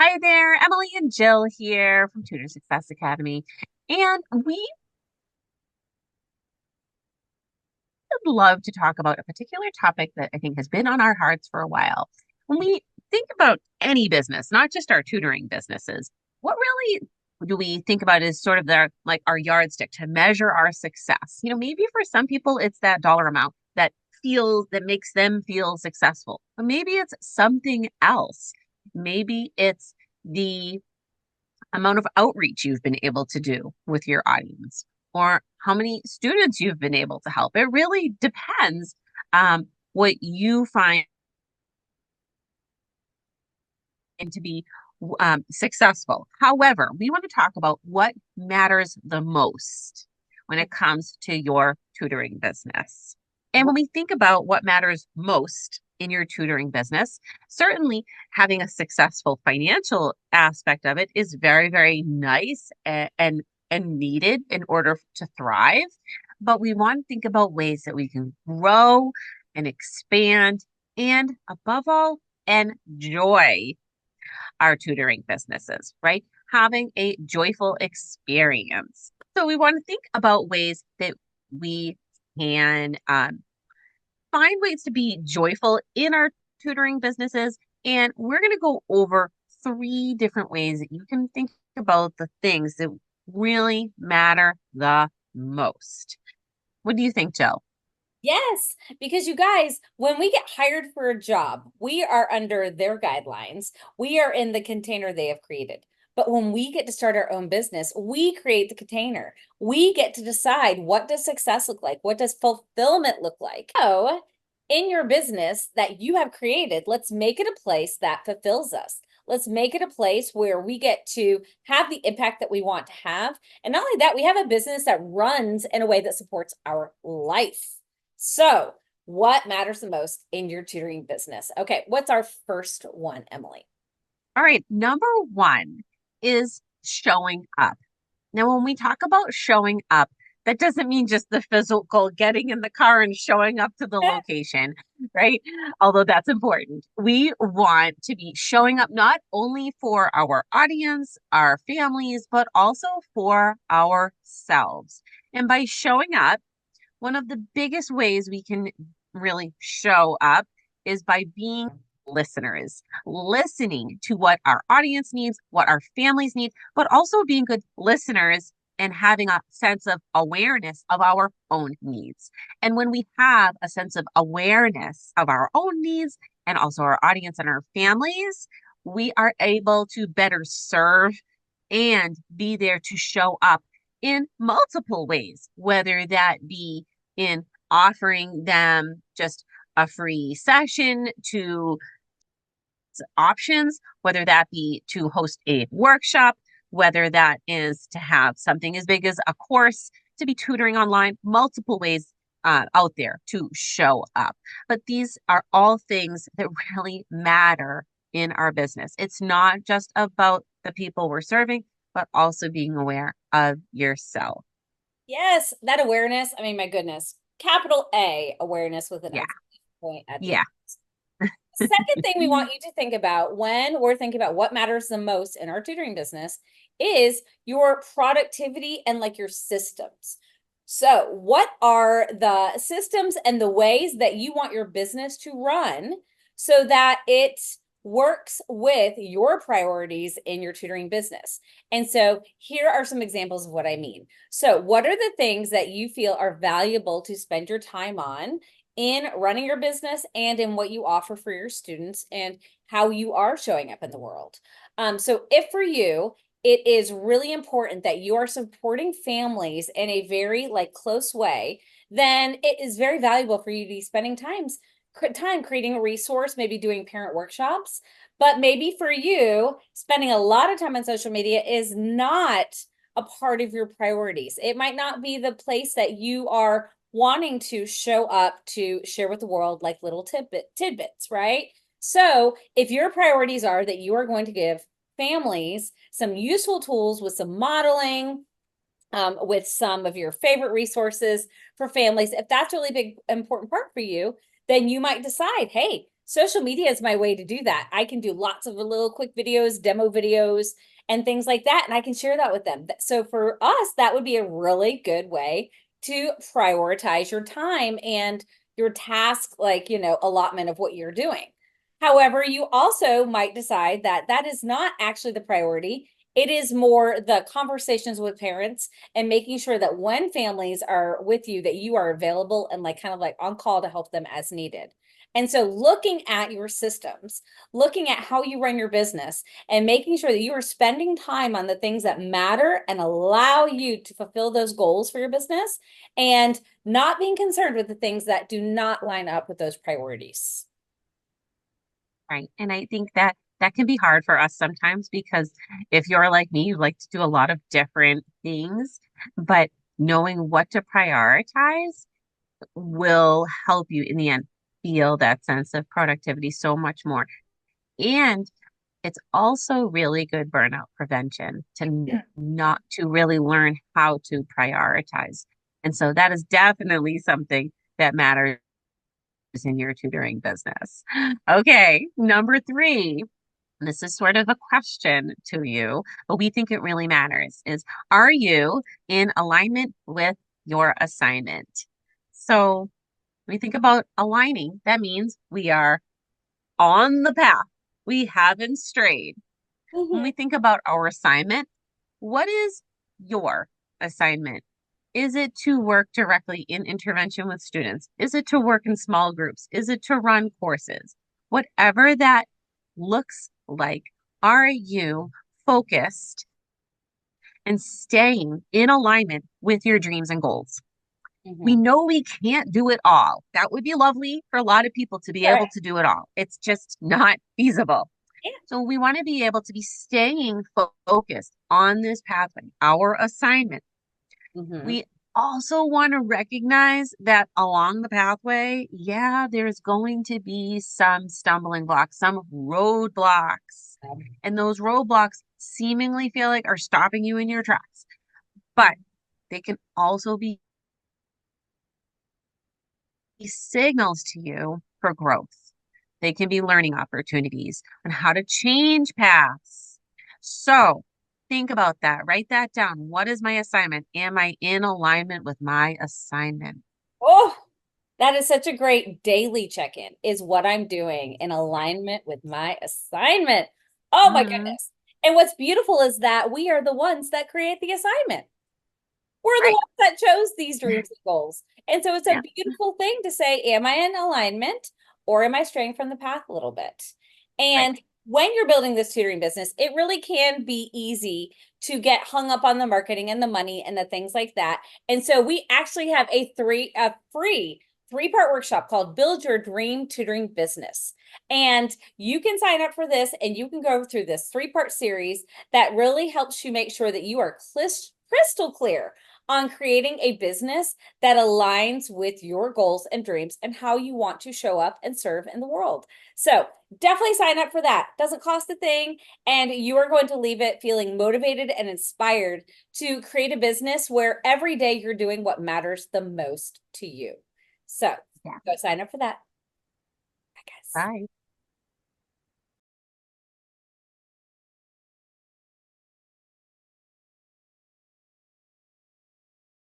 Hi there, Emily and Jill here from Tutor Success Academy. And we would love to talk about a particular topic that I think has been on our hearts for a while. When we think about any business, not just our tutoring businesses, what really do we think about is sort of their like our yardstick to measure our success? Maybe for some people it's that dollar amount that makes them feel successful. But maybe it's something else. Maybe it's the amount of outreach you've been able to do with your audience or how many students you've been able to help. It really depends what you find to be successful. However, we want to talk about what matters the most when it comes to your tutoring business. And when we think about what matters most in your tutoring business, certainly having a successful financial aspect of it is very, very nice and needed in order to thrive. But we want to think about ways that we can grow and expand and above all, enjoy our tutoring businesses, right? Having a joyful experience. So we want to think about ways that we can find ways to be joyful in our tutoring businesses. And we're going to go over three different ways that you can think about the things that really matter the most. What do you think, Jill? Yes, because you guys, when we get hired for a job, we are under their guidelines. We are in the container they have created. But when we get to start our own business, we create the container. We get to decide, what does success look like? What does fulfillment look like? So, in your business that you have created, let's make it a place that fulfills us. Let's make it a place where we get to have the impact that we want to have. And not only that, we have a business that runs in a way that supports our life. So, what matters the most in your tutoring business? Okay, what's our first one, Emily? All right, number one is showing up. Now, when we talk about showing up, that doesn't mean just the physical getting in the car and showing up to the location, right? Although that's important. We want to be showing up not only for our audience, our families, but also for ourselves. And by showing up, one of the biggest ways we can really show up is by being listeners, listening to what our audience needs, what our families need, but also being good listeners and having a sense of awareness of our own needs. And when we have a sense of awareness of our own needs and also our audience and our families, we are able to better serve and be there to show up in multiple ways, whether that be in offering them just a free session to options, whether that be to host a workshop, whether that is to have something as big as a course, to be tutoring online, multiple ways out there to show up. But these are all things that really matter in our business. It's not just about the people we're serving, but also being aware of yourself. Yes, that awareness. I mean, my goodness, capital A awareness with an Yeah, exclamation point at the yeah. end. Second thing we want you to think about when we're thinking about what matters the most in our tutoring business is your productivity and like your systems. So, what are the systems and the ways that you want your business to run so that it works with your priorities in your tutoring business? And so, here are some examples of what I mean. So, what are the things that you feel are valuable to spend your time on in running your business and in what you offer for your students and how you are showing up in the world? So, if for you, it is really important that you are supporting families in a very like close way, then it is very valuable for you to be spending time creating a resource, maybe doing parent workshops. But maybe for you, spending a lot of time on social media is not a part of your priorities. It might not be the place that you are wanting to show up to share with the world like little tidbits, right? So if your priorities are that you are going to give families some useful tools with some modeling, with some of your favorite resources for families, if that's really big important part for you, then you might decide, hey, social media is my way to do that. I can do lots of little quick videos, demo videos, and things like that. And I can share that with them. So for us, that would be a really good way to prioritize your time and your task, like, allotment of what you're doing. However, you also might decide that that is not actually the priority. It is more the conversations with parents and making sure that when families are with you, that you are available and like kind of like on call to help them as needed. And so looking at your systems, looking at how you run your business and making sure that you are spending time on the things that matter and allow you to fulfill those goals for your business and not being concerned with the things that do not line up with those priorities. Right. And I think that that can be hard for us sometimes because if you're like me, you like to do a lot of different things, but knowing what to prioritize will help you in the end feel that sense of productivity so much more. And it's also really good burnout prevention not to really learn how to prioritize. And so that is definitely something that matters in your tutoring business. Okay, number three. This is sort of a question to you, but we think it really matters is, are you in alignment with your assignment? So when we think about aligning, that means we are on the path. We haven't strayed. When Mhm. we think about our assignment, what is your assignment? Is it to work directly in intervention with students? Is it to work in small groups? Is it to run courses? Whatever that looks like, are you focused and staying in alignment with your dreams and goals? We Mhm. know we can't do it all. That would be lovely for a lot of people to be able Right. to do it all. It's just not feasible. Yeah. So we want to be able to be staying focused on this pathway, our assignment. Mhm. We also want to recognize that along the pathway, yeah, there's going to be some stumbling blocks, some roadblocks. And those roadblocks seemingly feel like are stopping you in your tracks, but they can also be signals to you for growth. They can be learning opportunities on how to change paths. So think about that. Write that down. What is my assignment? Am I in alignment with my assignment? Oh, that is such a great daily check-in. Is what I'm doing in alignment with my assignment? Oh my Hmm. goodness. And what's beautiful is that we are the ones that create the assignment. We're the Right. ones that chose these dreams and goals. And so it's a Yeah. beautiful thing to say, am I in alignment or am I straying from the path a little bit? Right. And when you're building this tutoring business, it really can be easy to get hung up on the marketing and the money and the things like that. And so we actually have a free 3-part workshop called Build Your Dream Tutoring Business. And you can sign up for this and you can go through this 3-part series that really helps you make sure that you are crystal clear on creating a business that aligns with your goals and dreams and how you want to show up and serve in the world. So definitely sign up for that. Doesn't cost a thing. And you are going to leave it feeling motivated and inspired to create a business where every day you're doing what matters the most to you. So Yeah. go sign up for that. I guess. Bye.